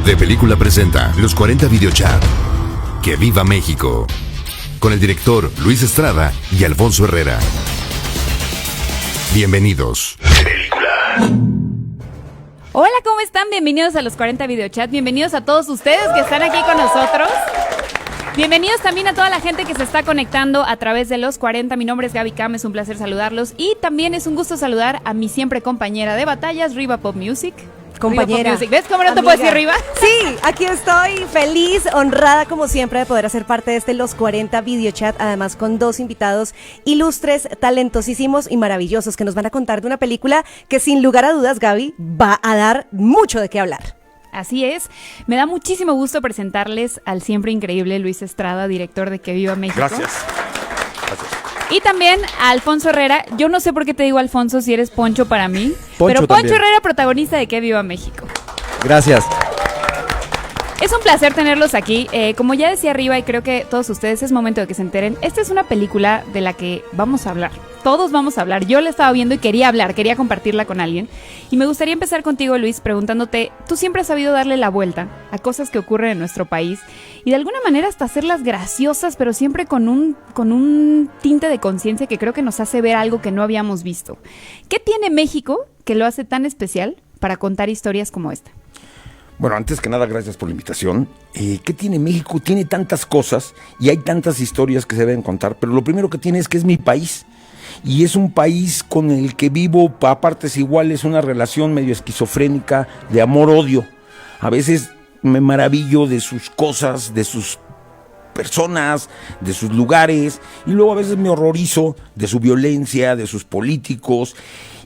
De Película presenta Los 40 Videochat. ¡Que viva México! Con el director Luis Estrada y Alfonso Herrera. Bienvenidos. Hola, ¿cómo están? Bienvenidos a los 40 Videochat. Bienvenidos a todos ustedes que están aquí con nosotros. Bienvenidos también a toda la gente que se está conectando a través de los 40. Mi nombre es Gaby Cam, es un placer saludarlos. Y también es un gusto saludar a mi siempre compañera de batallas, Riva Pop Music. Compañera. ¿Ves cómo no te puedo decir Riva? Sí, aquí estoy feliz, honrada como siempre de poder hacer parte de este Los 40 Videochat, además con dos invitados ilustres, talentosísimos y maravillosos que nos van a contar de una película que sin lugar a dudas, Gaby, va a dar mucho de qué hablar. Así es, me da muchísimo gusto presentarles al siempre increíble Luis Estrada, director de Que Viva México. Gracias. Y también a Alfonso Herrera. Yo no sé por qué te digo Alfonso si eres Poncho para mí, Poncho pero Poncho también. Herrera, protagonista de Que Viva México. Gracias. Es un placer tenerlos aquí. Como ya decía arriba, y creo que todos ustedes es momento de que se enteren, esta es una película de la que vamos a hablar. Todos vamos a hablar. Yo la estaba viendo y quería hablar, quería compartirla con alguien. Y me gustaría empezar contigo, Luis, preguntándote, tú siempre has sabido darle la vuelta a cosas que ocurren en nuestro país y de alguna manera hasta hacerlas graciosas, pero siempre con un tinte de conciencia que creo que nos hace ver algo que no habíamos visto. ¿Qué tiene México que lo hace tan especial para contar historias como esta? Bueno, antes que nada, gracias por la invitación. ¿Qué tiene México? Tiene tantas cosas y hay tantas historias que se deben contar, pero lo primero que tiene es que es mi país. Y es un país con el que vivo a partes iguales, una relación medio esquizofrénica de amor-odio. A veces me maravillo de sus cosas, de sus personas, de sus lugares, y luego a veces me horrorizo de su violencia, de sus políticos.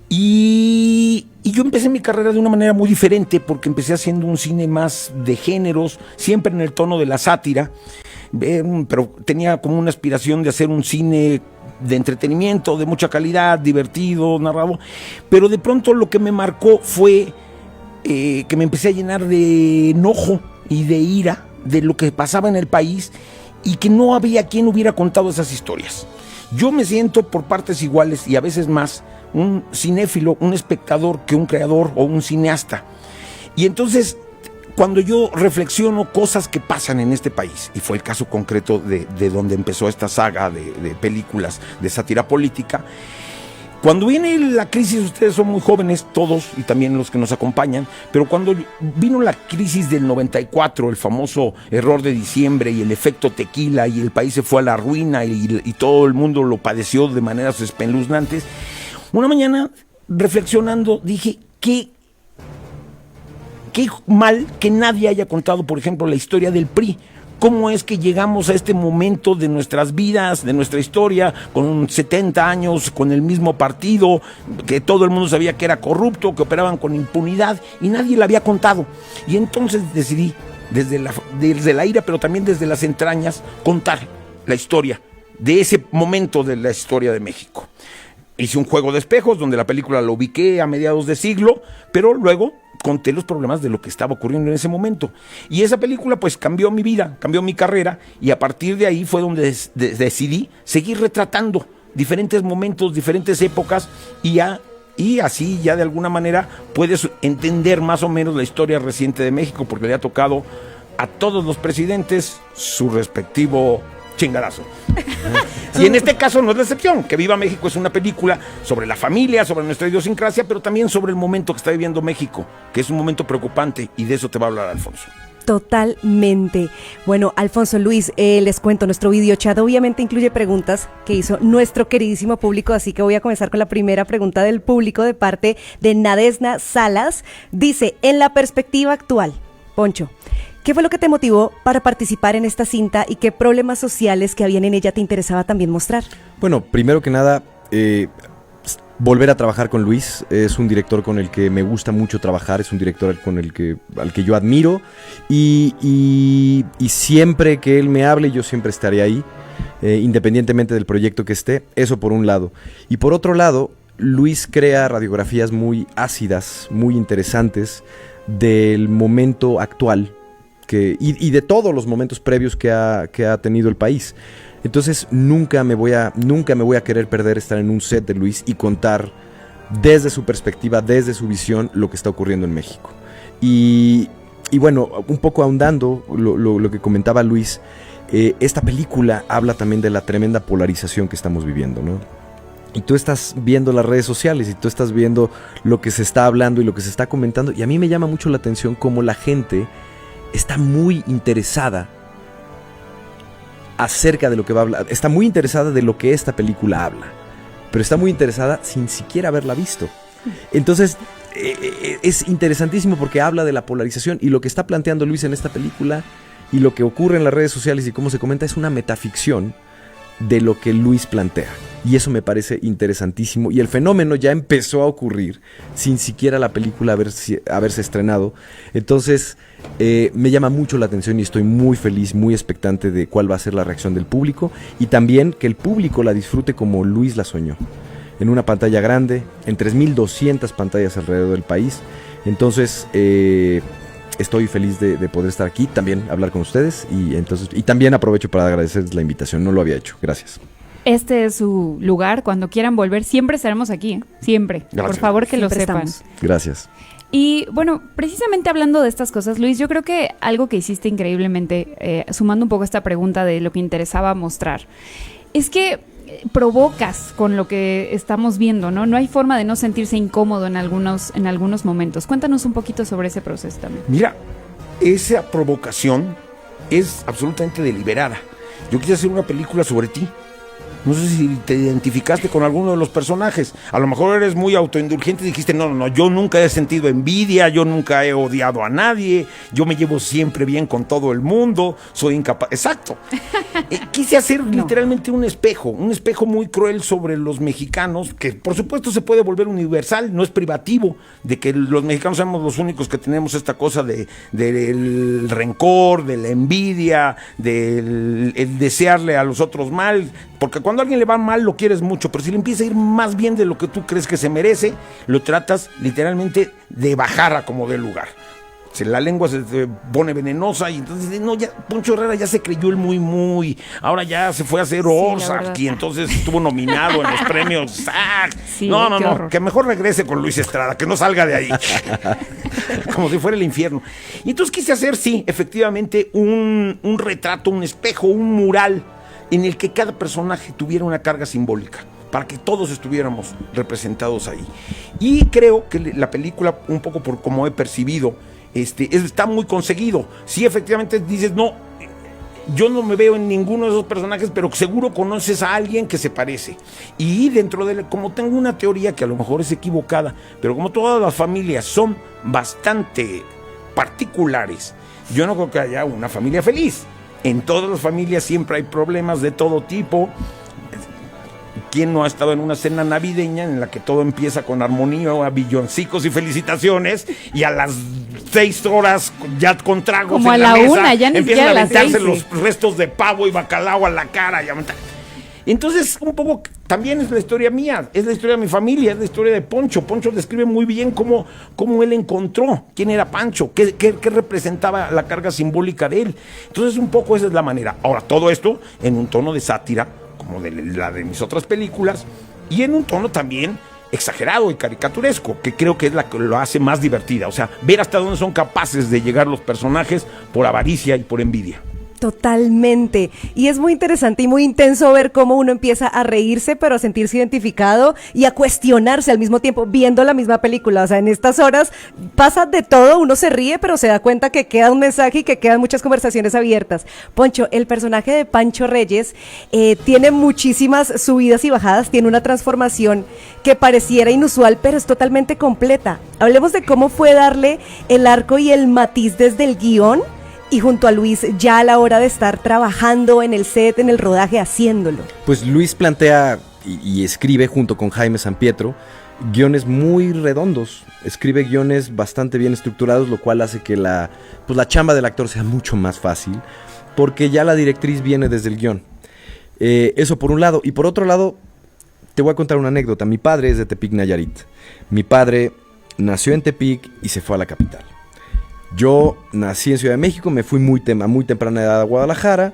Y yo empecé mi carrera de una manera muy diferente porque empecé haciendo un cine más de géneros, siempre en el tono de la sátira, pero tenía como una aspiración de hacer un cine de entretenimiento, de mucha calidad, divertido, narrado, pero de pronto lo que me marcó fue que me empecé a llenar de enojo y de ira de lo que pasaba en el país y que no había quien hubiera contado esas historias. Yo me siento por partes iguales y a veces más un cinéfilo, un espectador que un creador o un cineasta. Y entonces, cuando yo reflexiono cosas que pasan en este país, y fue el caso concreto de donde empezó esta saga de películas de sátira política, cuando viene la crisis, ustedes son muy jóvenes todos y también los que nos acompañan, pero cuando vino la crisis del 94, el famoso error de diciembre y el efecto tequila y el país se fue a la ruina y todo el mundo lo padeció de maneras espeluznantes, una mañana reflexionando dije, qué mal que nadie haya contado, por ejemplo, la historia del PRI. ¿Cómo es que llegamos a este momento de nuestras vidas, de nuestra historia, con 70 años, con el mismo partido, que todo el mundo sabía que era corrupto, que operaban con impunidad, y nadie la había contado? Y entonces decidí, desde la ira, pero también desde las entrañas, contar la historia de ese momento de la historia de México. Hice un juego de espejos donde la película la ubiqué a mediados de siglo, pero luego conté los problemas de lo que estaba ocurriendo en ese momento. Y esa película pues cambió mi vida, cambió mi carrera, y a partir de ahí fue donde decidí seguir retratando diferentes momentos, diferentes épocas, y así ya de alguna manera puedes entender más o menos la historia reciente de México, porque le ha tocado a todos los presidentes su respectivo chingadazo. Y en este caso no es la excepción. Que Viva México es una película sobre la familia, sobre nuestra idiosincrasia, pero también sobre el momento que está viviendo México, que es un momento preocupante, y de eso te va a hablar Alfonso. Totalmente. Bueno, Alfonso, Luis, les cuento, nuestro videochat obviamente incluye preguntas que hizo nuestro queridísimo público, así que voy a comenzar con la primera pregunta del público de parte de Nadesna Salas. Dice, en la perspectiva actual, Poncho, ¿qué fue lo que te motivó para participar en esta cinta y qué problemas sociales que habían en ella te interesaba también mostrar? Bueno, primero que nada, volver a trabajar con Luis. Es un director con el que me gusta mucho trabajar, es un director al que yo admiro y siempre que él me hable, yo siempre estaré ahí, independientemente del proyecto que esté. Eso por un lado. Y por otro lado, Luis crea radiografías muy ácidas, muy interesantes del momento actual y de todos los momentos previos que ha tenido el país. Entonces nunca me voy a querer perder estar en un set de Luis y contar desde su perspectiva, desde su visión, lo que está ocurriendo en México. Y y bueno, un poco ahondando lo que comentaba Luis, esta película habla también de la tremenda polarización que estamos viviendo, ¿no? Y tú estás viendo las redes sociales y tú estás viendo lo que se está hablando y lo que se está comentando, y a mí me llama mucho la atención cómo la gente está muy interesada acerca de lo que va a hablar, está muy interesada de lo que esta película habla, pero está muy interesada sin siquiera haberla visto. Entonces es interesantísimo porque habla de la polarización, y lo que está planteando Luis en esta película y lo que ocurre en las redes sociales y cómo se comenta es una metaficción de lo que Luis plantea, y eso me parece interesantísimo, y el fenómeno ya empezó a ocurrir sin siquiera la película haberse estrenado. Entonces me llama mucho la atención y estoy muy feliz, muy expectante de cuál va a ser la reacción del público, y también que el público la disfrute como Luis la soñó, en una pantalla grande, en 3,200 pantallas alrededor del país. Entonces estoy feliz de poder estar aquí, también hablar con ustedes, y también aprovecho para agradecerles la invitación, no lo había hecho, gracias. Este es su lugar, cuando quieran volver, siempre estaremos aquí, ¿eh? Siempre. Gracias. Por favor, que Siempre lo sepan. estamos. Gracias. Y bueno, precisamente hablando de estas cosas, Luis, yo creo que algo que hiciste increíblemente, sumando un poco esta pregunta de lo que interesaba mostrar, es que provocas con lo que estamos viendo, ¿no? No hay forma de no sentirse incómodo en algunos momentos. Cuéntanos un poquito sobre ese proceso también. Mira, esa provocación es absolutamente deliberada. Yo quise hacer una película sobre ti. No sé si te identificaste con alguno de los personajes. A lo mejor eres muy autoindulgente y dijiste, no, yo nunca he sentido envidia, yo nunca he odiado a nadie, yo me llevo siempre bien con todo el mundo, soy incapaz. Exacto. Quise hacer literalmente un espejo muy cruel sobre los mexicanos, que por supuesto se puede volver universal, no es privativo, de que los mexicanos somos los únicos que tenemos esta cosa del rencor, de la envidia, del el desearle a los otros mal, porque cuando a alguien le va mal lo quieres mucho, pero si le empieza a ir más bien de lo que tú crees que se merece, lo tratas literalmente de bajar a como dé lugar. La lengua se te pone venenosa y entonces, no, ya Poncho Herrera ya se creyó el muy, ahora ya se fue a hacer Ozark y entonces estuvo nominado en los premios SAG. Sí, No, que mejor regrese con Luis Estrada, que no salga de ahí. Como si fuera el infierno. Y entonces quise hacer, sí, efectivamente, un retrato, un espejo, un mural en el que cada personaje tuviera una carga simbólica, para que todos estuviéramos representados ahí. Y creo que la película, un poco por como he percibido, está muy conseguido. Sí, efectivamente dices, no, yo no me veo en ninguno de esos personajes, pero seguro conoces a alguien que se parece. Y dentro de como tengo una teoría que a lo mejor es equivocada, pero como todas las familias son bastante particulares, yo no creo que haya una familia feliz. En todas las familias siempre hay problemas de todo tipo. ¿Quién no ha estado en una cena navideña en la que todo empieza con armonía, villancicos y felicitaciones, y a las 6 horas ya con tragos como en a la mesa, una, ya ni empiezan siquiera a a las aventarse 6, los restos de pavo y bacalao a la cara? Entonces, un poco también es la historia mía, es la historia de mi familia, es la historia de Poncho. Poncho describe muy bien cómo él encontró quién era Pancho, qué representaba la carga simbólica de él. Entonces, un poco esa es la manera. Ahora, todo esto en un tono de sátira, como de la de mis otras películas, y en un tono también exagerado y caricaturesco, que creo que es la que lo hace más divertida. O sea, ver hasta dónde son capaces de llegar los personajes por avaricia y por envidia. Totalmente. Y es muy interesante y muy intenso ver cómo uno empieza a reírse, pero a sentirse identificado y a cuestionarse al mismo tiempo viendo la misma película. O sea, en estas horas pasa de todo, uno se ríe, pero se da cuenta que queda un mensaje y que quedan muchas conversaciones abiertas. Poncho, el personaje de Pancho Reyes tiene muchísimas subidas y bajadas, tiene una transformación que pareciera inusual, pero es totalmente completa. Hablemos de cómo fue darle el arco y el matiz desde el guión y junto a Luis ya a la hora de estar trabajando en el set, en el rodaje, haciéndolo. Pues Luis plantea y escribe junto con Jaime Sampietro guiones muy redondos, escribe guiones bastante bien estructurados, lo cual hace que la chamba del actor sea mucho más fácil, porque ya la directriz viene desde el guión. Eso por un lado. Y por otro lado, te voy a contar una anécdota. Mi padre es de Tepic, Nayarit. Mi padre nació en Tepic y se fue a la capital. Yo nací en Ciudad de México, me fui a muy temprana edad a Guadalajara,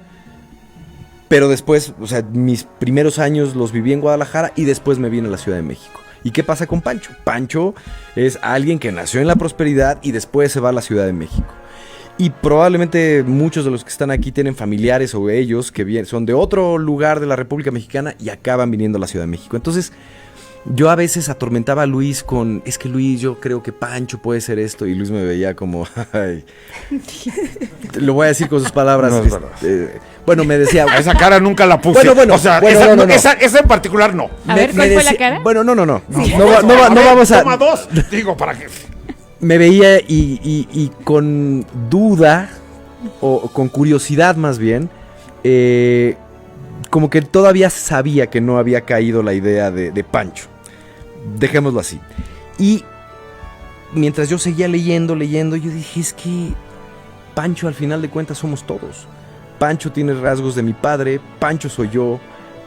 pero después, o sea, mis primeros años los viví en Guadalajara y después me vine a la Ciudad de México. ¿Y qué pasa con Pancho? Pancho es alguien que nació en la prosperidad y después se va a la Ciudad de México. Y probablemente muchos de los que están aquí tienen familiares o ellos que son de otro lugar de la República Mexicana y acaban viniendo a la Ciudad de México. Entonces, yo a veces atormentaba a Luis con, es que Luis, yo creo que Pancho puede ser esto. Y Luis me veía como, ay. Lo voy a decir con sus palabras. No es verdad. Bueno, me decía... Esa cara nunca la puse. Bueno, o sea, bueno, no. Esa en particular no. A ver, ¿cuál fue la cara? Bueno, no. No ver, vamos a... Toma dos. Digo, ¿para qué? Me veía y con duda, o con curiosidad más bien, como que todavía sabía que no había caído la idea de Pancho. Dejémoslo así. Y mientras yo seguía leyendo, yo dije, es que Pancho al final de cuentas somos todos. Pancho tiene rasgos de mi padre, Pancho soy yo,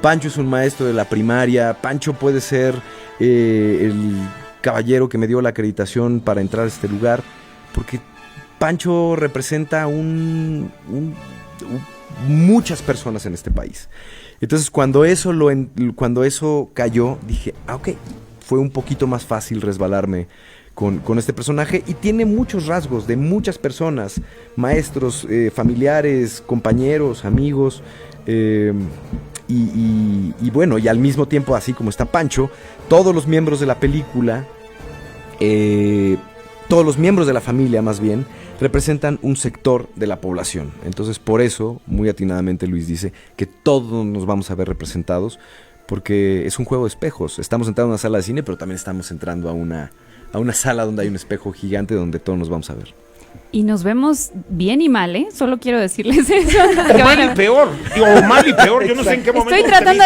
Pancho es un maestro de la primaria, Pancho puede ser el caballero que me dio la acreditación para entrar a este lugar, porque Pancho representa muchas personas en este país. Entonces cuando eso cayó, dije, ok, fue un poquito más fácil resbalarme con este personaje, y tiene muchos rasgos de muchas personas, maestros, familiares, compañeros, amigos, y bueno, y al mismo tiempo, así como está Pancho, todos los miembros de la película, todos los miembros de la familia más bien, representan un sector de la población. Entonces por eso, muy atinadamente Luis dice que todos nos vamos a ver representados, porque es un juego de espejos. Estamos entrando a una sala de cine, pero también estamos entrando a una sala donde hay un espejo gigante donde todos nos vamos a ver. Y nos vemos bien y mal, ¿eh? Solo quiero decirles eso. O mal y peor. O mal y peor. Yo no sé en qué momento. Estoy tratando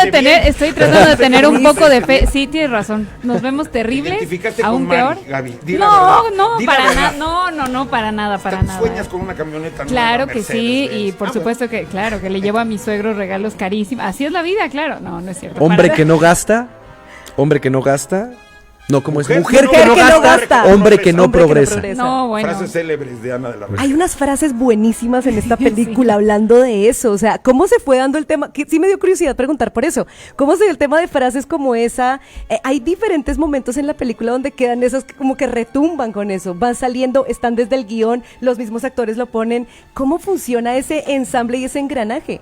de tener un poco de fe. Sí, tienes razón. Nos vemos terribles. ¿Identificaste Aún con peor. Mari, Gaby? Di la verdad. No, Di la para verdad. nada. No, para nada, para nada. ¿Sueñas con una camioneta nueva? Claro que Mercedes, sí, Benz? y por supuesto que, claro, que le llevo a mi suegro regalos carísimos. Así es la vida, claro. No es cierto. Hombre que no gasta. No, ¿cómo es? Mujer que no gasta. Hombre que no Hombre que no progresa. progresa. No, bueno. Frases célebres de Ana de la Reguera. Hay unas frases buenísimas en esta película hablando de eso, o sea, ¿cómo se fue dando el tema? Que sí me dio curiosidad preguntar por eso. ¿Cómo se dio el tema de frases como esa? Hay diferentes momentos en la película donde quedan esas que como que retumban con eso, van saliendo, están desde el guión, los mismos actores lo ponen. ¿Cómo funciona ese ensamble y ese engranaje?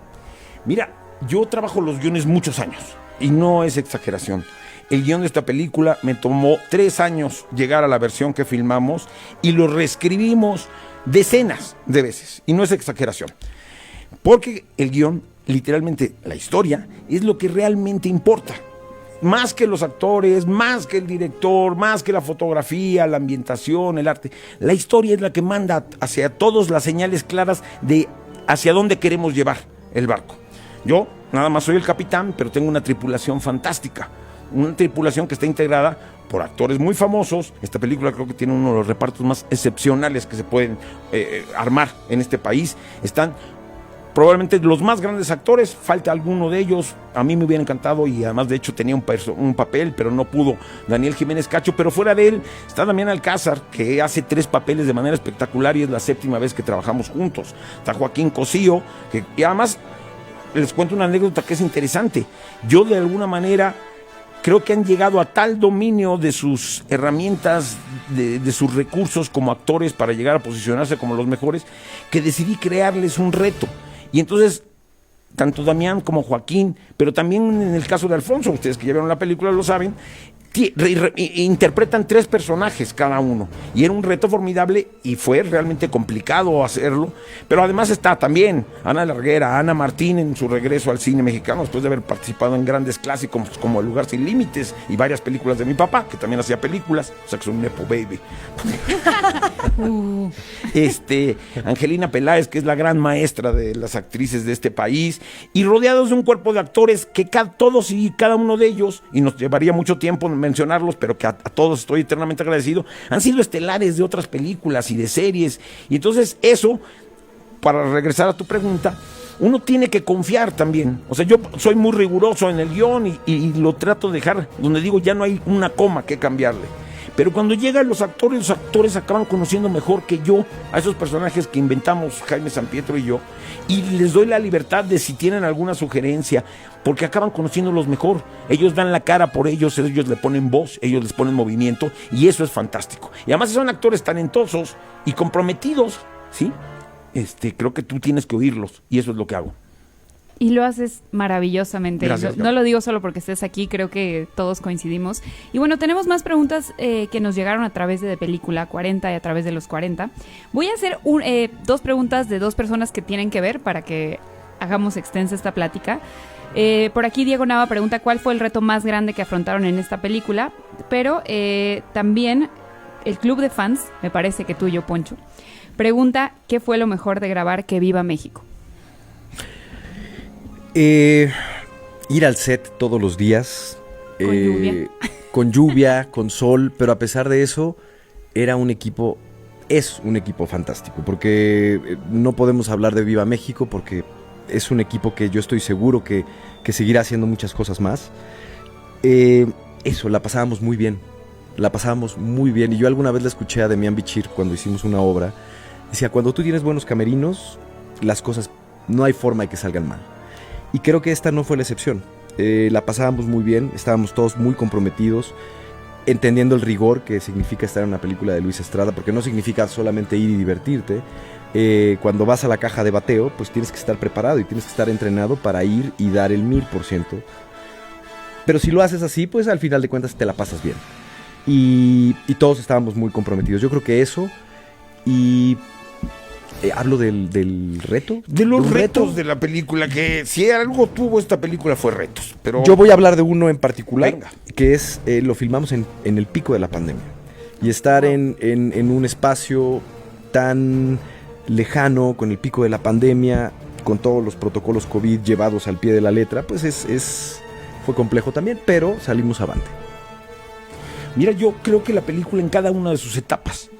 Mira, yo trabajo los guiones muchos años y no es exageración. El guión de esta película me tomó 3 años llegar a la versión que filmamos y lo reescribimos decenas de veces. Y no es exageración. Porque el guión, literalmente la historia, es lo que realmente importa. Más que los actores, más que el director, más que la fotografía, la ambientación, el arte. La historia es la que manda hacia todos las señales claras de hacia dónde queremos llevar el barco. Yo nada más soy el capitán, pero tengo una tripulación fantástica. Una tripulación que está integrada por actores muy famosos. Esta película creo que tiene uno de los repartos más excepcionales que se pueden armar en este país. Están probablemente los más grandes actores, falta alguno de ellos. A mí me hubiera encantado y además de hecho tenía un papel, pero no pudo Daniel Jiménez Cacho. Pero fuera de él está Damián Alcázar, que hace 3 papeles de manera espectacular y es la 7ª vez que trabajamos juntos. Está Joaquín Cosío, y además les cuento una anécdota que es interesante. Yo de alguna manera creo que han llegado a tal dominio de sus herramientas, de sus recursos como actores para llegar a posicionarse como los mejores, que decidí crearles un reto. Y entonces, tanto Damián como Joaquín, pero también en el caso de Alfonso, ustedes que ya vieron la película lo saben, interpretan 3 personajes cada uno. Y era un reto formidable y fue realmente complicado hacerlo. Pero además está también Ana de la Reguera, Ana Martín en su regreso al cine mexicano después de haber participado en grandes clásicos como El Lugar Sin Límites y varias películas de mi papá, que también hacía películas. O sea que soy un nepo baby. Angelina Peláez, que es la gran maestra de las actrices de este país, y rodeados de un cuerpo de actores que todos y cada uno de ellos, y nos llevaría mucho tiempo mencionarlos, pero que a todos estoy eternamente agradecido, han sido estelares de otras películas y de series. Y entonces eso, para regresar a tu pregunta, uno tiene que confiar también. O sea, yo soy muy riguroso en el guión y lo trato de dejar donde digo ya no hay una coma que cambiarle. Pero cuando llegan los actores acaban conociendo mejor que yo a esos personajes que inventamos Jaime San Pietro y yo, y les doy la libertad de si tienen alguna sugerencia, porque acaban conociéndolos mejor. Ellos dan la cara por ellos le ponen voz, ellos les ponen movimiento, y eso es fantástico. Y además son actores talentosos y comprometidos, ¿sí? creo que tú tienes que oírlos, y eso es lo que hago. Y lo haces maravillosamente. Gracias, No lo digo solo porque estés aquí, creo que todos coincidimos. Y bueno, tenemos más preguntas que nos llegaron a través de Película 40 y a través de los 40. Voy a hacer dos preguntas de dos personas que tienen que ver para que hagamos extensa esta plática. Por aquí Diego Nava pregunta cuál fue el reto más grande que afrontaron en esta película, pero también el club de fans, me parece que tuyo, Poncho, pregunta qué fue lo mejor de grabar Que Viva México. Ir al set todos los días. Con lluvia. Con lluvia, con sol, pero a pesar de eso, es un equipo fantástico, porque no podemos hablar de Viva México, porque es un equipo que yo estoy seguro que seguirá haciendo muchas cosas más. La pasábamos muy bien, y yo alguna vez la escuché a Demián Bichir cuando hicimos una obra, decía, cuando tú tienes buenos camerinos, las cosas no hay forma de que salgan mal. Y creo que esta no fue la excepción. La pasábamos muy bien, estábamos todos muy comprometidos, entendiendo el rigor que significa estar en una película de Luis Estrada, porque no significa solamente ir y divertirte. Cuando vas a la caja de bateo, pues tienes que estar preparado y tienes que estar entrenado para ir y dar el 1000%. Pero si lo haces así, pues al final de cuentas te la pasas bien. Y todos estábamos muy comprometidos. Yo creo que eso, y hablo del reto. De los retos de la película, que si algo tuvo esta película fue retos. Pero yo voy a hablar de uno en particular, venga, que es, lo filmamos en el pico de la pandemia. Y estar en un espacio tan lejano, con el pico de la pandemia, con todos los protocolos COVID llevados al pie de la letra, pues fue complejo también, pero salimos avante. Mira, yo creo que la película en cada una de sus etapas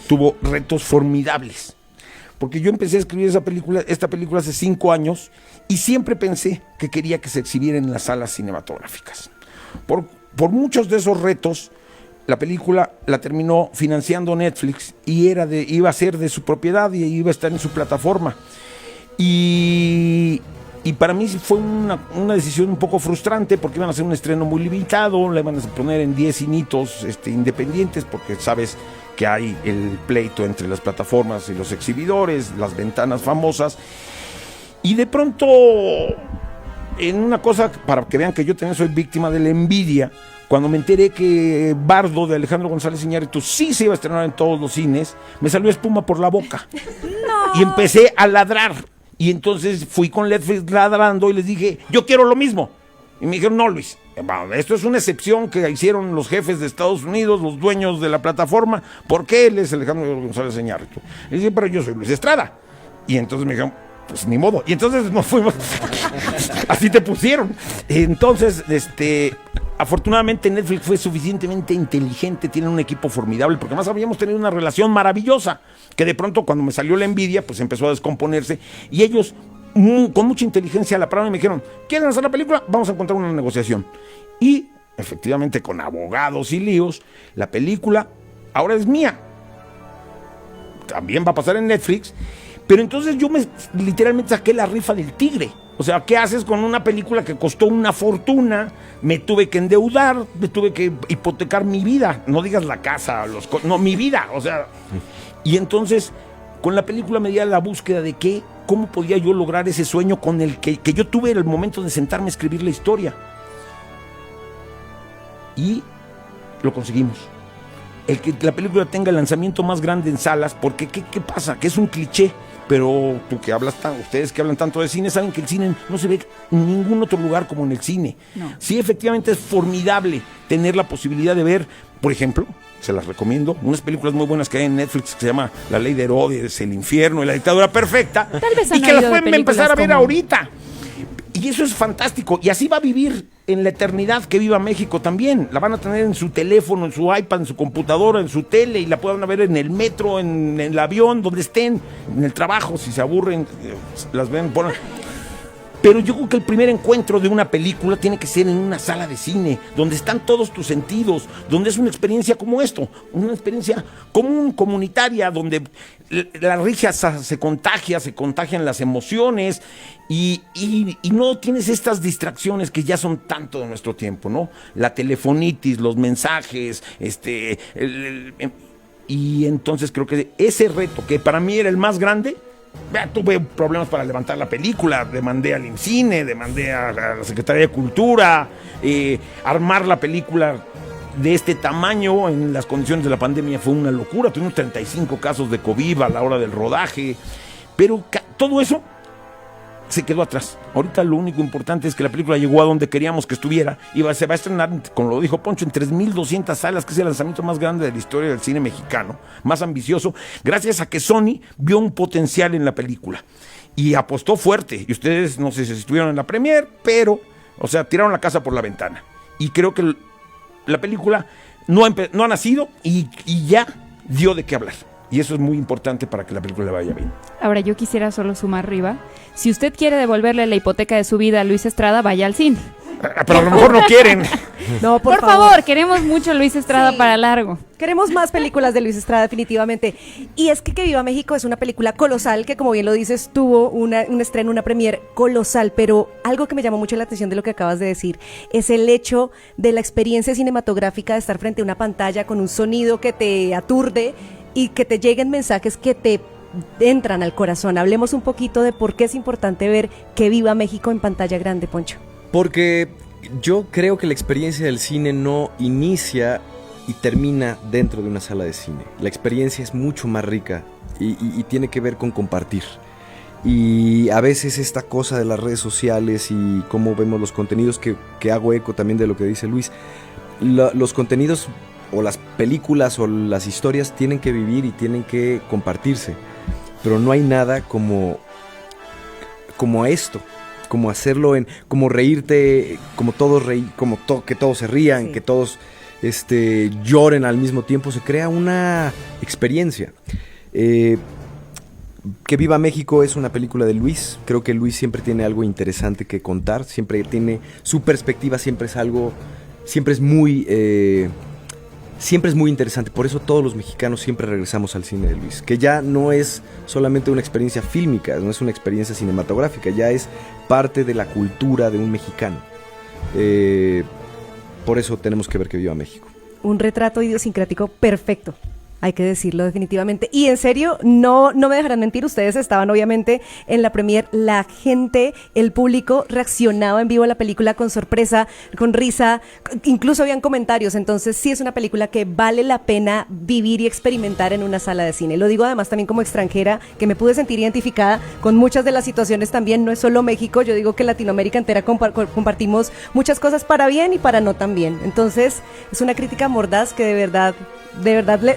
tuvo retos formidables. Porque yo empecé a escribir esta película hace 5 años, y siempre pensé que quería que se exhibiera en las salas cinematográficas. Por muchos de esos retos, la película la terminó financiando Netflix, y iba a ser de su propiedad y iba a estar en su plataforma. Y para mí fue una decisión un poco frustrante, porque iban a hacer un estreno muy limitado, la iban a poner en 10 cinitos independientes, porque sabes que hay el pleito entre las plataformas y los exhibidores, las ventanas famosas. Y de pronto, en una cosa, para que vean que yo también soy víctima de la envidia, cuando me enteré que Bardo, de Alejandro González Iñárritu, sí se iba a estrenar en todos los cines, me salió espuma por la boca. No. Y empecé a ladrar. Y entonces fui con Netflix ladrando y les dije, yo quiero lo mismo. Y me dijeron, no, Luis, esto es una excepción que hicieron los jefes de Estados Unidos, los dueños de la plataforma, porque él es Alejandro González Iñárritu. Y dije, pero yo soy Luis Estrada. Y entonces me dijeron, pues ni modo. Y entonces nos fuimos, así te pusieron. Entonces, afortunadamente Netflix fue suficientemente inteligente, tienen un equipo formidable, porque además habíamos tenido una relación maravillosa, que de pronto cuando me salió la envidia, pues empezó a descomponerse, y ellos con mucha inteligencia la pararon y me dijeron, ¿quieren hacer la película? Vamos a encontrar una negociación. Y efectivamente, con abogados y líos, la película ahora es mía. También va a pasar en Netflix, pero entonces yo literalmente saqué la rifa del tigre. O sea, ¿qué haces con una película que costó una fortuna? Me tuve que endeudar, me tuve que hipotecar mi vida. No digas la casa, no, mi vida. O sea, y entonces con la película me di a la búsqueda de cómo podía yo lograr ese sueño con el que yo tuve en el momento de sentarme a escribir la historia. Y lo conseguimos. El que la película tenga el lanzamiento más grande en salas, porque ¿qué pasa? Que es un cliché. Pero ustedes que hablan tanto de cine saben que el cine no se ve en ningún otro lugar como en el cine. No. Sí, efectivamente es formidable tener la posibilidad de ver, por ejemplo, se las recomiendo, unas películas muy buenas que hay en Netflix que se llama La Ley de Herodes, El Infierno y La Dictadura Perfecta. Tal vez y que las pueden empezar a ver ahorita. Y eso es fantástico. Y así va a vivir en la eternidad Que Viva México también. La van a tener en su teléfono, en su iPad, en su computadora, en su tele, y la pueden ver en el metro, en el avión, donde estén, en el trabajo, si se aburren, las ven, ponen. Pero yo creo que el primer encuentro de una película tiene que ser en una sala de cine, donde están todos tus sentidos, donde es una experiencia como esto, una experiencia común, comunitaria, donde la risa se contagian las emociones y no tienes estas distracciones que ya son tanto de nuestro tiempo, ¿no? La telefonitis, los mensajes, y entonces creo que ese reto, que para mí era el más grande, Tuve problemas para levantar la película, demandé al IMCINE, demandé a la Secretaría de Cultura, armar la película de este tamaño en las condiciones de la pandemia fue una locura. Tuvimos 35 casos de COVID a la hora del rodaje, pero todo eso se quedó atrás. Ahorita lo único importante es que la película llegó a donde queríamos que estuviera y se va a estrenar, como lo dijo Poncho, en 3.200 salas, que es el lanzamiento más grande de la historia del cine mexicano, más ambicioso, gracias a que Sony vio un potencial en la película y apostó fuerte. Y ustedes no sé si estuvieron en la premier, pero, o sea, tiraron la casa por la ventana. Y creo que la película no ha nacido y ya dio de qué hablar. Y eso es muy importante para que la película le vaya bien. Ahora, yo quisiera solo sumar arriba. Si usted quiere devolverle la hipoteca de su vida a Luis Estrada, vaya al cine. Pero a lo mejor no quieren. No, Por favor, queremos mucho a Luis Estrada para largo. Queremos más películas de Luis Estrada, definitivamente. Y es que Viva México es una película colosal, que como bien lo dices, tuvo un estreno, una premier colosal, pero algo que me llamó mucho la atención de lo que acabas de decir es el hecho de la experiencia cinematográfica de estar frente a una pantalla con un sonido que te aturde y que te lleguen mensajes que te entran al corazón. Hablemos un poquito de por qué es importante ver Que Viva México en pantalla grande, Poncho. Porque yo creo que la experiencia del cine no inicia y termina dentro de una sala de cine. La experiencia es mucho más rica y tiene que ver con compartir. Y a veces esta cosa de las redes sociales y cómo vemos los contenidos, que hago eco también de lo que dice Luis, los contenidos o las películas o las historias tienen que vivir y tienen que compartirse, pero no hay nada como esto, como hacerlo como reírte, como todos que todos se rían, sí, que todos lloren al mismo tiempo. Se crea una experiencia. Que Viva México es una película de Luis. Creo que Luis siempre tiene algo interesante que contar, siempre tiene su perspectiva, siempre es muy interesante. Por eso todos los mexicanos siempre regresamos al cine de Luis, que ya no es solamente una experiencia fílmica, no es una experiencia cinematográfica, ya es parte de la cultura de un mexicano. Por eso tenemos que ver Que Viva México. Un retrato idiosincrático perfecto. Hay que decirlo definitivamente. Y en serio, no me dejarán mentir, ustedes estaban obviamente en la premier, la gente, el público reaccionaba en vivo a la película con sorpresa, con risa, incluso habían comentarios. Entonces sí es una película que vale la pena vivir y experimentar en una sala de cine. Lo digo además también como extranjera, que me pude sentir identificada con muchas de las situaciones también. No es solo México, yo digo que Latinoamérica entera compartimos muchas cosas para bien y para no tan bien. Entonces es una crítica mordaz que de verdad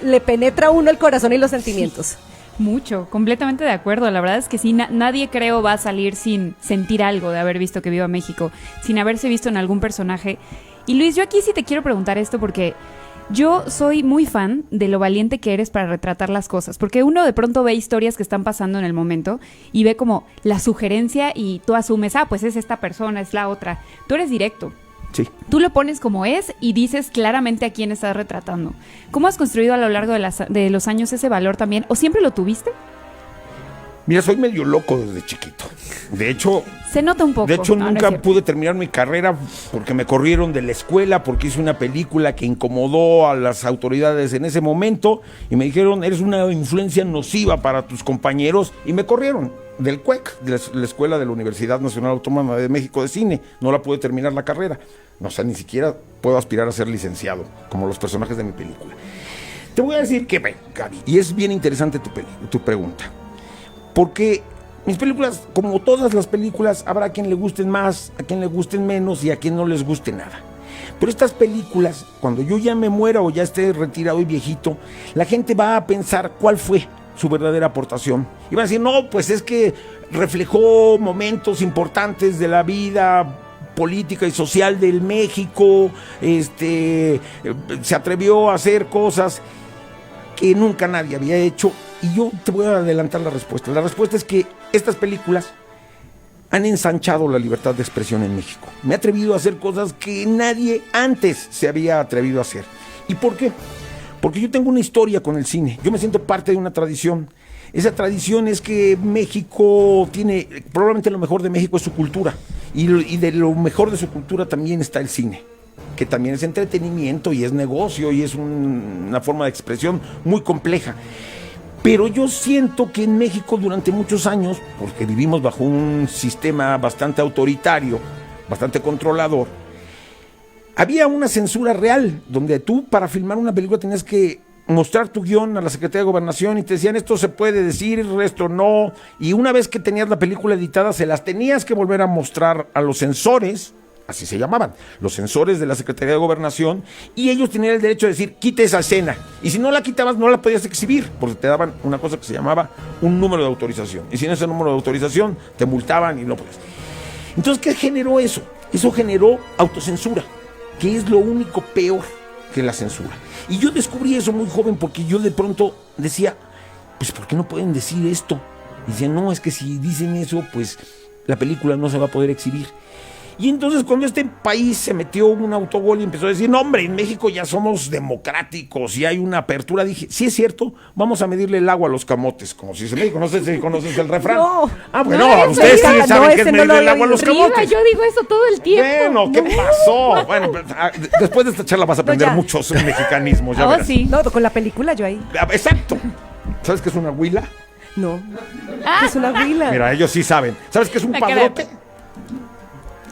le penetra a uno el corazón y los sentimientos. Mucho, completamente de acuerdo. La verdad es que sí, nadie creo va a salir sin sentir algo de haber visto Que Viva México, sin haberse visto en algún personaje. Y Luis, yo aquí sí te quiero preguntar esto porque yo soy muy fan de lo valiente que eres para retratar las cosas, porque uno de pronto ve historias que están pasando en el momento y ve como la sugerencia y tú asumes, pues es esta persona, es la otra. Tú eres directo. Sí. Tú lo pones como es y dices claramente a quién estás retratando. ¿Cómo has construido a lo largo de los años ese valor también? ¿O siempre lo tuviste? Mira, soy medio loco desde chiquito. De hecho, se nota un poco. De hecho, nunca pude terminar mi carrera porque me corrieron de la escuela, porque hice una película que incomodó a las autoridades en ese momento y me dijeron, eres una influencia nociva para tus compañeros, y me corrieron del CUEC, de la Escuela de la Universidad Nacional Autónoma de México de Cine. No la pude terminar la carrera. O sea, ni siquiera puedo aspirar a ser licenciado, como los personajes de mi película. Te voy a decir que, Gaby, y es bien interesante tu pregunta, porque mis películas, como todas las películas, habrá a quien le gusten más, a quien le gusten menos y a quien no les guste nada. Pero estas películas, cuando yo ya me muera o ya esté retirado y viejito, la gente va a pensar cuál fue su verdadera aportación. Y va a decir, no, pues es que reflejó momentos importantes de la vida política y social del México, se atrevió a hacer cosas que nunca nadie había hecho. Y yo te voy a adelantar la respuesta. La respuesta es que estas películas han ensanchado la libertad de expresión en México. Me he atrevido a hacer cosas que nadie antes se había atrevido a hacer. ¿Y por qué? Porque yo tengo una historia con el cine. Yo me siento parte de una tradición. Esa tradición es que México tiene, probablemente lo mejor de México es su cultura. Y de lo mejor de su cultura también está el cine, que también es entretenimiento y es negocio y es una forma de expresión muy compleja. Pero yo siento que en México durante muchos años, porque vivimos bajo un sistema bastante autoritario, bastante controlador, había una censura real, donde tú para filmar una película tenías que mostrar tu guión a la Secretaría de Gobernación y te decían esto se puede decir, esto no, y una vez que tenías la película editada se las tenías que volver a mostrar a los censores, así se llamaban, los censores de la Secretaría de Gobernación, y ellos tenían el derecho de decir, quite esa escena, y si no la quitabas no la podías exhibir, porque te daban una cosa que se llamaba un número de autorización, y sin ese número de autorización te multaban y no podías. Entonces, ¿qué generó eso? Eso generó autocensura, que es lo único peor que la censura. Y yo descubrí eso muy joven porque yo de pronto decía, pues ¿por qué no pueden decir esto? Y decían, no, es que si dicen eso, pues la película no se va a poder exhibir. Y entonces cuando este país se metió un autogol y empezó a decir, no hombre, en México ya somos democráticos y hay una apertura, dije, sí es cierto, vamos a medirle el agua a los camotes, como si se me conoces el refrán. No. Bueno, No, ustedes sí no, saben que ese es no lo medirle el había agua a los Riva, camotes. yo digo eso todo el tiempo. Bueno, ¿qué pasó? Bueno, después de esta charla vas a aprender ya. muchos mexicanismos, ya Oh, verás. sí. No, con la película yo ahí. Exacto. ¿Sabes qué es una huila? No. Es una huila. Mira, ellos sí saben. ¿Sabes qué es un La cara padrote?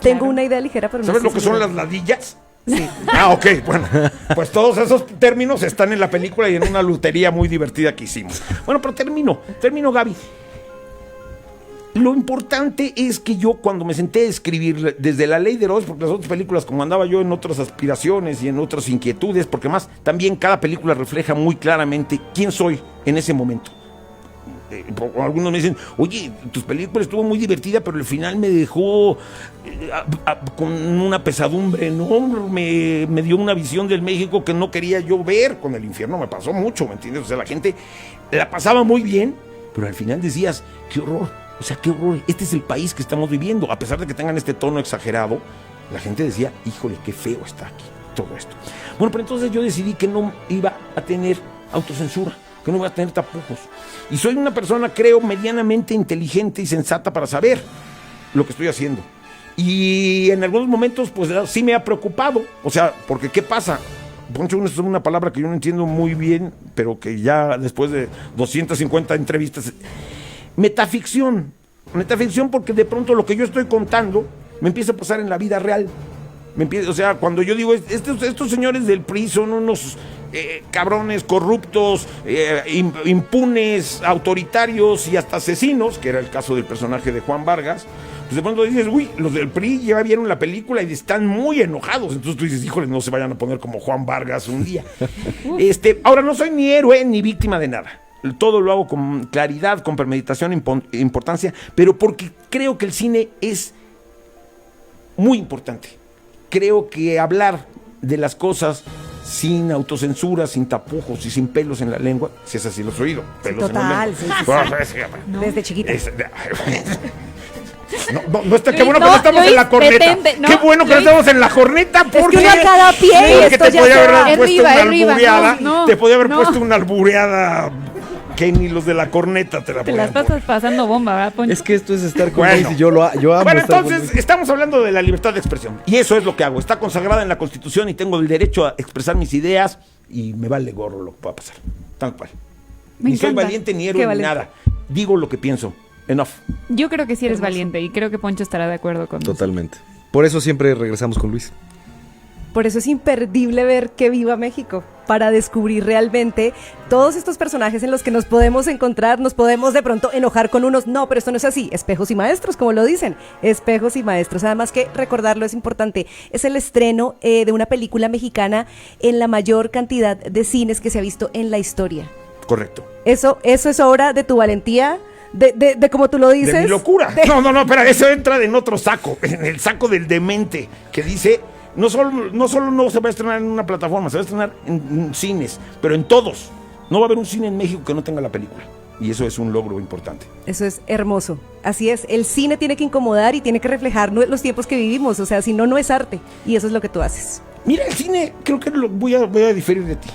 Tengo una idea ligera, pero no ¿Sabes sé lo que si son me- las ladillas? Sí. Ah, ok, bueno. Pues todos esos términos están en la película y en una lutería muy divertida que hicimos. Bueno, pero termino, Gaby. Lo importante es que yo cuando me senté a escribir desde La Ley de Herodes, porque las otras películas, como andaba yo en otras aspiraciones y en otras inquietudes, porque más también cada película refleja muy claramente quién soy en ese momento. Algunos me dicen, oye, tus películas estuvo muy divertida, pero el final me dejó con una pesadumbre enorme, me dio una visión del México que no quería yo ver. Con El Infierno me pasó mucho, ¿me entiendes? O sea, la gente la pasaba muy bien, pero al final decías, qué horror, o sea, qué horror, este es el país que estamos viviendo. A pesar de que tengan este tono exagerado, la gente decía, híjole, qué feo está aquí todo esto. Bueno, pero entonces yo decidí que no iba a tener autocensura, que no iba a tener tapujos. Y soy una persona, creo, medianamente inteligente y sensata para saber lo que estoy haciendo. Y en algunos momentos, pues sí me ha preocupado. O sea, porque ¿qué pasa? Poncho, es una palabra que yo no entiendo muy bien, pero que ya después de 250 entrevistas... Metaficción. Metaficción porque de pronto lo que yo estoy contando me empieza a pasar en la vida real. O sea, cuando yo digo, estos señores del PRI son unos cabrones corruptos, impunes, autoritarios y hasta asesinos, que era el caso del personaje de Juan Vargas, pues de pronto dices, uy, los del PRI ya vieron la película y están muy enojados. Entonces tú dices, híjole, no se vayan a poner como Juan Vargas un día. Ahora no soy ni héroe ni víctima de nada. Todo lo hago con claridad, con premeditación, importancia, pero porque creo que el cine es muy importante. Creo que hablar de las cosas sin autocensura, sin tapujos y sin pelos en la lengua, si es así lo has oído, pelos Total, en sí, la sí, lengua. Desde chiquita. No está, qué Luis, bueno que no estamos Luis, en la corneta. detente, no, Qué bueno que no Luis. estamos en la corneta porque uno a cada pie y porque esto te ya podía se haber va. puesto Arriba, una arriba, albureada, no, te podía haber no. puesto una albureada que ni los de la corneta te la Te las podían poner. pasas pasando bomba, ¿verdad, Poncho? Es que esto es estar con Bueno. Luis y yo amo Bueno, estar con entonces Luis. estamos hablando de la libertad de expresión y eso es lo que hago. Está consagrada en la Constitución y tengo el derecho a expresar mis ideas y me vale gorro lo que pueda pasar. Tal cual. Me Ni soy encanta. valiente ni Qué héroe ni valiente. nada. Digo lo que pienso. Enough. Yo creo que sí eres valiente y creo que Poncho estará de acuerdo con nosotros. Totalmente. Por eso siempre regresamos con Luis. Por eso es imperdible ver Que Viva México, para descubrir realmente todos estos personajes en los que nos podemos encontrar, nos podemos de pronto enojar con unos, no, pero esto no es así, espejos y maestros, como lo dicen, espejos y maestros. Además que recordarlo es importante, es el estreno de una película mexicana en la mayor cantidad de cines que se ha visto en la historia. Correcto. Eso es obra de tu valentía, de como tú lo dices. De mi locura. de- No, espera, eso entra en otro saco, en el saco del demente, que dice, no solo no se va a estrenar en una plataforma, se va a estrenar en cines, pero en todos. No va a haber un cine en México que no tenga la película. Y eso es un logro importante. Eso es hermoso. Así es, el cine tiene que incomodar y tiene que reflejar los tiempos que vivimos, o sea, si no, no es arte. Y eso es lo que tú haces. Mira, el cine, creo que voy a diferir de ti.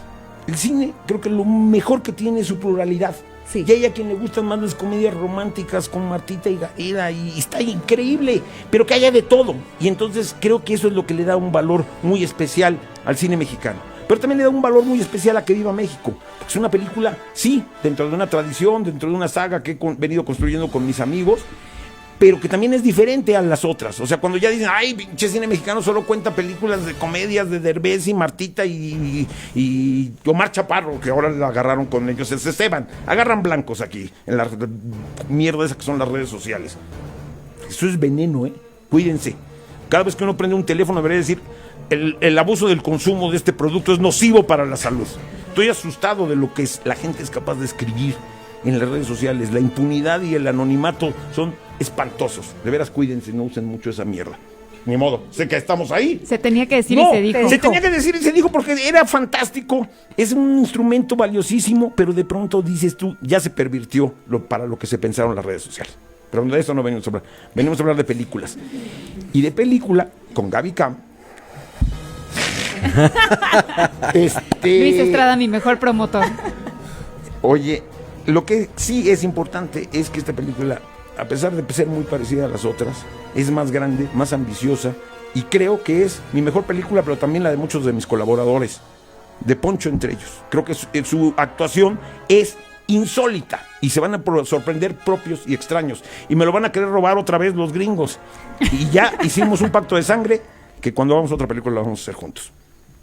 El cine, creo que lo mejor que tiene es su pluralidad. Sí. Y hay a quien le gustan más las comedias románticas con Martita y Gareda y está increíble, pero que haya de todo. Y entonces creo que eso es lo que le da un valor muy especial al cine mexicano. pero también le da un valor muy especial a Que Viva México. Porque es una película, sí, dentro de una tradición, dentro de una saga que he venido construyendo con mis amigos, pero que también es diferente a las otras. O sea, cuando ya dicen, ay, pinche cine mexicano solo cuenta películas de comedias de Derbez y Martita y Omar Chaparro, que ahora la agarraron con ellos, es Esteban. Agarran blancos aquí, en la mierda esa que son las redes sociales. Eso es veneno, cuídense. Cada vez que uno prende un teléfono debería decir, el abuso del consumo de este producto es nocivo para la salud. Estoy asustado de lo que la gente es capaz de escribir en las redes sociales. La impunidad y el anonimato son espantosos. De veras, cuídense, no usen mucho esa mierda. Ni modo, sé que estamos ahí. Se tenía que decir No, y se dijo. se tenía que decir y se dijo porque era fantástico. Es un instrumento valiosísimo, pero de pronto dices tú, ya se pervirtió para lo que se pensaron las redes sociales. Pero de eso no venimos a hablar. Venimos a hablar de películas. Y de película, con Gaby Cam. Luis Estrada, mi mejor promotor. Oye, lo que sí es importante es que esta película, a pesar de ser muy parecida a las otras, es más grande, más ambiciosa, y creo que es mi mejor película, pero también la de muchos de mis colaboradores, de Poncho entre ellos. Creo que su actuación es insólita y se van a sorprender propios y extraños, y me lo van a querer robar otra vez los gringos, y ya hicimos un pacto de sangre que cuando hagamos otra película la vamos a hacer juntos.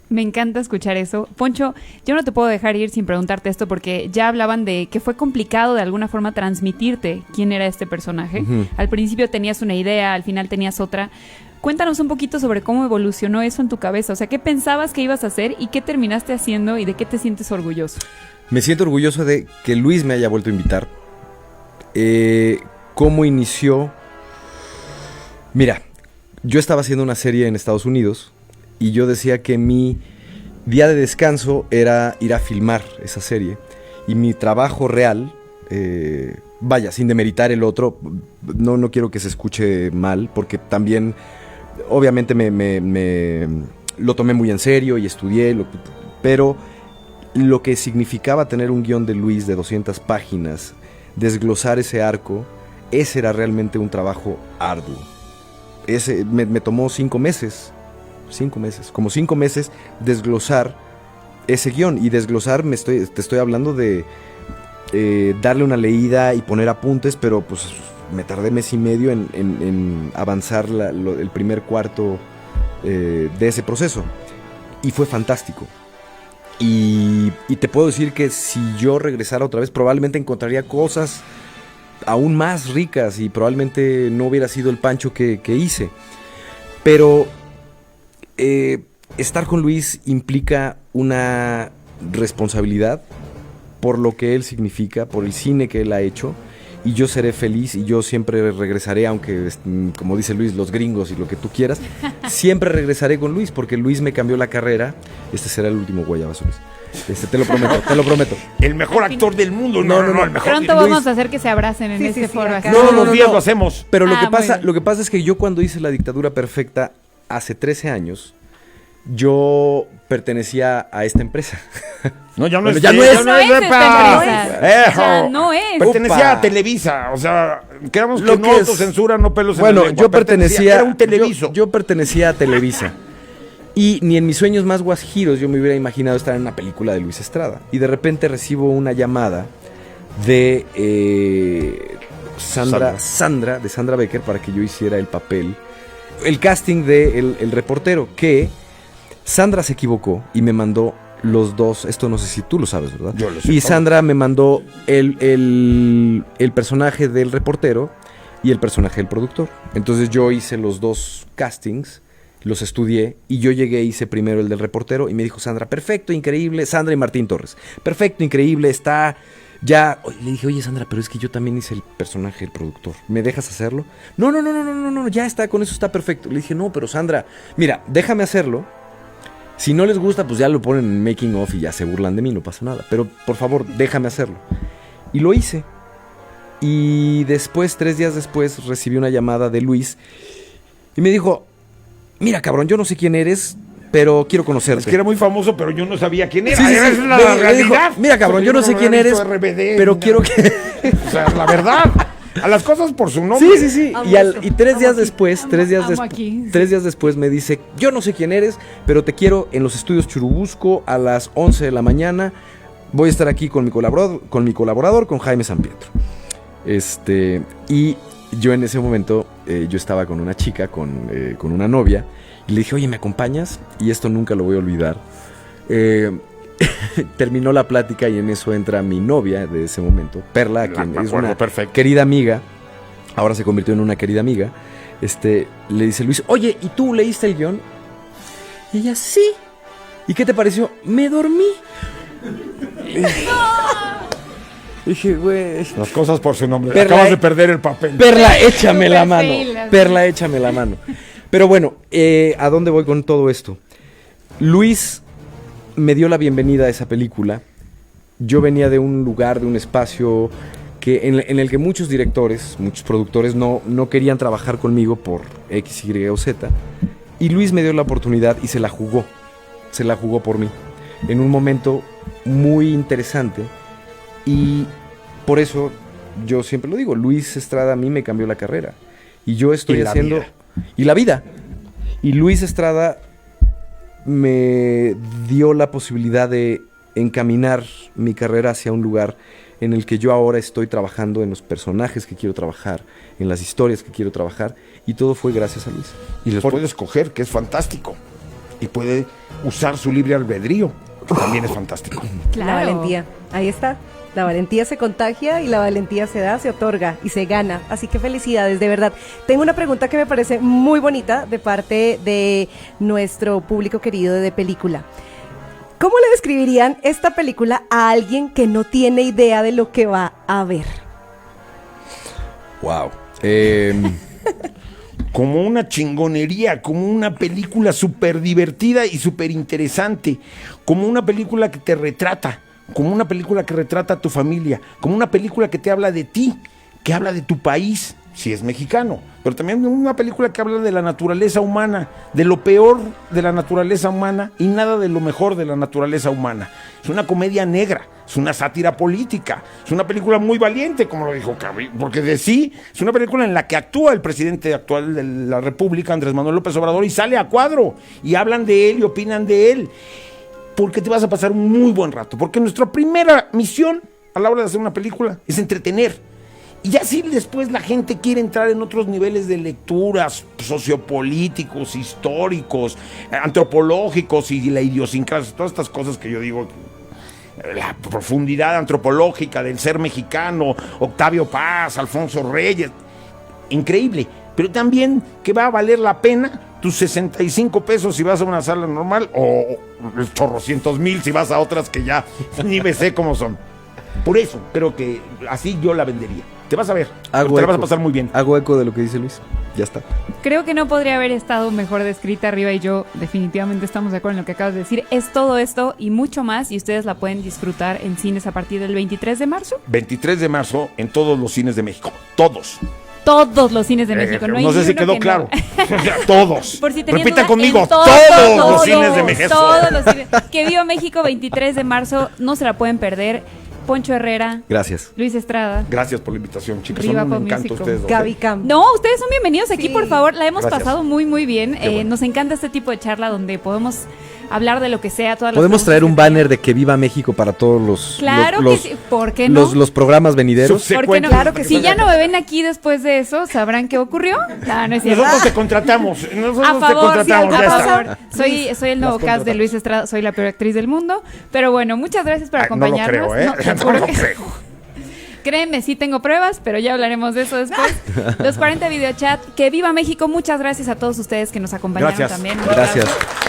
Me encanta escuchar eso. Poncho, yo no te puedo dejar ir sin preguntarte esto porque ya hablaban de que fue complicado de alguna forma transmitirte quién era este personaje. Uh-huh. Al principio tenías una idea, al final tenías otra. Cuéntanos un poquito sobre cómo evolucionó eso en tu cabeza. O sea, ¿qué pensabas que ibas a hacer y qué terminaste haciendo y de qué te sientes orgulloso? Me siento orgulloso de que Luis me haya vuelto a invitar. ¿Cómo inició? Mira, yo estaba haciendo una serie en Estados Unidos y yo decía que mi día de descanso era ir a filmar esa serie. Y mi trabajo real, vaya, sin demeritar el otro, no quiero que se escuche mal, porque también, obviamente, me lo tomé muy en serio y estudié, pero lo que significaba tener un guión de Luis de 200 páginas, desglosar ese arco, ese era realmente un trabajo arduo. Me tomó 5 meses. 5 meses, como 5 meses desglosar ese guión. Y desglosar, te estoy hablando de darle una leída y poner apuntes, pero pues me tardé mes y medio en avanzar el primer cuarto de ese proceso. Y fue fantástico. Y te puedo decir que si yo regresara otra vez, probablemente encontraría cosas aún más ricas y probablemente no hubiera sido el Pancho que hice. Pero estar con Luis implica una responsabilidad por lo que él significa, por el cine que él ha hecho, y yo seré feliz y yo siempre regresaré, aunque, como dice Luis, los gringos y lo que tú quieras, siempre regresaré con Luis, porque Luis me cambió la carrera. Este será el último guayabazo, Luis. Te lo prometo. El mejor actor del mundo. No, el mejor. Pronto vamos a hacer que se abracen en este foro. Así. Todos los días lo hacemos. Pero lo muy que pasa es que yo cuando hice La Dictadura Perfecta, hace 13 años, yo pertenecía a esta empresa. No, ya no Bueno, es. ya no es. No es esta empresa. O sea, no es. Pertenecía Opa. a Televisa. O sea, quedamos Lo que que no es- autocensura, no pelos en la Bueno, lengua. yo pertenecía. Era un televiso. Yo pertenecía a Televisa. Y ni en mis sueños más guajiros yo me hubiera imaginado estar en una película de Luis Estrada. Y de repente recibo una llamada de Sandra Becker para que yo hiciera el papel. El casting de el reportero, que Sandra se equivocó y me mandó los dos. Esto no sé si tú lo sabes, ¿verdad? Yo lo sé. Y Sandra me mandó el personaje del reportero y el personaje del productor. Entonces yo hice los dos castings, los estudié y yo llegué, hice primero el del reportero y me dijo Sandra, perfecto, increíble. Sandra y Martín Torres, perfecto, increíble, está ya. Le dije, oye Sandra, pero es que yo también hice el personaje del productor, ¿me dejas hacerlo? No, ya está, con eso está perfecto. Le dije, no, pero Sandra, mira, déjame hacerlo. Si no les gusta, pues ya lo ponen en making of y ya se burlan de mí, no pasa nada. Pero por favor, déjame hacerlo. Y lo hice. Y después, 3 días después, recibí una llamada de Luis y me dijo, mira cabrón, yo no sé quién eres, pero quiero conocerte. Es que era muy famoso, pero yo no sabía quién era. Sí, sí, Esa sí. es la Me dijo, realidad. mira cabrón, yo no sé quién eres, pero quiero que... O sea, la verdad. A las cosas por su nombre. Sí. Amo Y, esto. y 3 días Amo después, aquí. 3 días, Amo aquí. 3 días después me dice, yo no sé quién eres, pero te quiero en los estudios Churubusco a las 11 de la mañana. Voy a estar aquí con mi colaborador, con Jaime San Pietro. Y yo en ese momento, yo estaba con una chica, con una novia, y le dije, oye, ¿me acompañas? Y esto nunca lo voy a olvidar. Terminó la plática y en eso entra mi novia de ese momento, Perla, Me quien es acuerdo, una perfecto. querida amiga. Ahora se convirtió en una querida amiga. Le dice Luis, oye, ¿y tú leíste el guión? Y ella, sí. ¿Y qué te pareció? Me dormí. Dije, güey. Las cosas por su nombre. Perla, Acabas de perder el papel. Perla, échame la Súper mano. fail. Perla, échame la mano. Pero bueno, ¿a dónde voy con todo esto? Luis me dio la bienvenida a esa película. Yo venía de un lugar, de un espacio en el que muchos directores, muchos productores no querían trabajar conmigo por X, Y o Z. Y Luis me dio la oportunidad y se la jugó. Se la jugó por mí. En un momento muy interesante. Y por eso yo siempre lo digo, Luis Estrada a mí me cambió la carrera. Y yo estoy Y la haciendo... vida. Y la vida. Y Luis Estrada me dio la posibilidad de encaminar mi carrera hacia un lugar en el que yo ahora estoy trabajando en los personajes que quiero trabajar, en las historias que quiero trabajar, y todo fue gracias a Luis. Y los puede escoger, que es fantástico. Y puede usar su libre albedrío, que también es fantástico. Claro. La valentía, ahí está. La valentía se contagia y la valentía se da, se otorga y se gana. Así que felicidades, de verdad. Tengo una pregunta que me parece muy bonita de parte de nuestro público querido de Película. ¿Cómo le describirían esta película a alguien que no tiene idea de lo que va a ver? Wow. Como una chingonería, como una película súper divertida y súper interesante, como una película que te retrata, como una película que retrata a tu familia, como una película que te habla de ti, que habla de tu país, si es mexicano, pero también una película que habla de la naturaleza humana, de lo peor de la naturaleza humana y nada de lo mejor de la naturaleza humana. Es una comedia negra, es una sátira política, es una película muy valiente, como lo dijo Cabi, porque de sí, es una película en la que actúa el presidente actual de la República, Andrés Manuel López Obrador, y sale a cuadro, y hablan de él y opinan de él, porque te vas a pasar un muy buen rato, porque nuestra primera misión a la hora de hacer una película es entretener. Y ya si después la gente quiere entrar en otros niveles de lecturas sociopolíticos, históricos, antropológicos y la idiosincrasia, todas estas cosas que yo digo, la profundidad antropológica del ser mexicano, Octavio Paz, Alfonso Reyes, increíble, pero también que va a valer la pena tus 65 pesos si vas a una sala normal o chorrocientos mil si vas a otras que ya ni me sé cómo son. Por eso creo que así yo la vendería. Te vas a ver, te la vas a pasar muy bien. Hago eco de lo que dice Luis. Ya está. Creo que no podría haber estado mejor descrita arriba y yo definitivamente estamos de acuerdo en lo que acabas de decir. Es todo esto y mucho más y ustedes la pueden disfrutar en cines a partir del 23 de marzo. 23 de marzo en todos los cines de México. Todos. Todos los cines de México. No, hay No sé ni si uno quedó que claro. no. Todos. Por si tenían Repitan duda, conmigo. en Todos los cines de México. Todos los cines. Que viva México, 23 de marzo. No se la pueden perder. Poncho Herrera, Gracias. Luis Estrada. Gracias por la invitación, chicas. Riva Son un Pop encanto Music ustedes dos. Gaby Cam. No, ustedes son bienvenidos aquí, Sí. por favor. La hemos Gracias. pasado muy, muy bien. Qué bueno. Nos encanta este tipo de charla donde podemos hablar de lo que sea. Todas las Podemos preguntas traer un que banner de que viva México para todos los, Claro los, que sí. ¿Por qué no? los programas venideros. ¿Por qué no? Claro que Si sí. ya no me ven aquí después de eso, ¿sabrán qué ocurrió? No es cierto. Nosotros te contratamos. Nosotros A te favor, contratamos. a ya está. favor. Soy el nuevo cast de Luis Estrada, soy la peor actriz del mundo. Pero bueno, muchas gracias por Ay, no lo acompañarnos. creo, ¿eh? te No juro lo que- creo. Créeme, sí tengo pruebas, pero ya hablaremos de eso después. Los 40 Videochat, que viva México. Muchas gracias a todos ustedes que nos acompañaron Gracias. también. Gracias.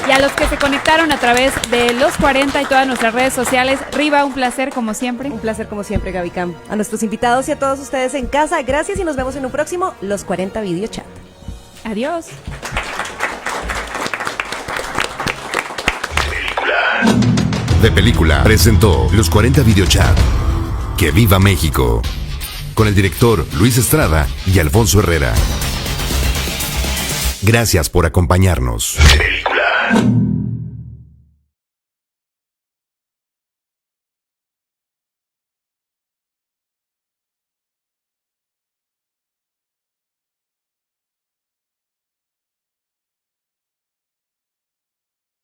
Y a los que se conectaron a través de los 40 y todas nuestras redes sociales. Riva, un placer como siempre. Un placer como siempre, Gaby Cam. A nuestros invitados y a todos ustedes en casa, gracias y nos vemos en un próximo Los 40 Video Chat. Adiós. De Película presentó Los 40 Videochat. Que viva México. Con el director Luis Estrada y Alfonso Herrera. Gracias por acompañarnos.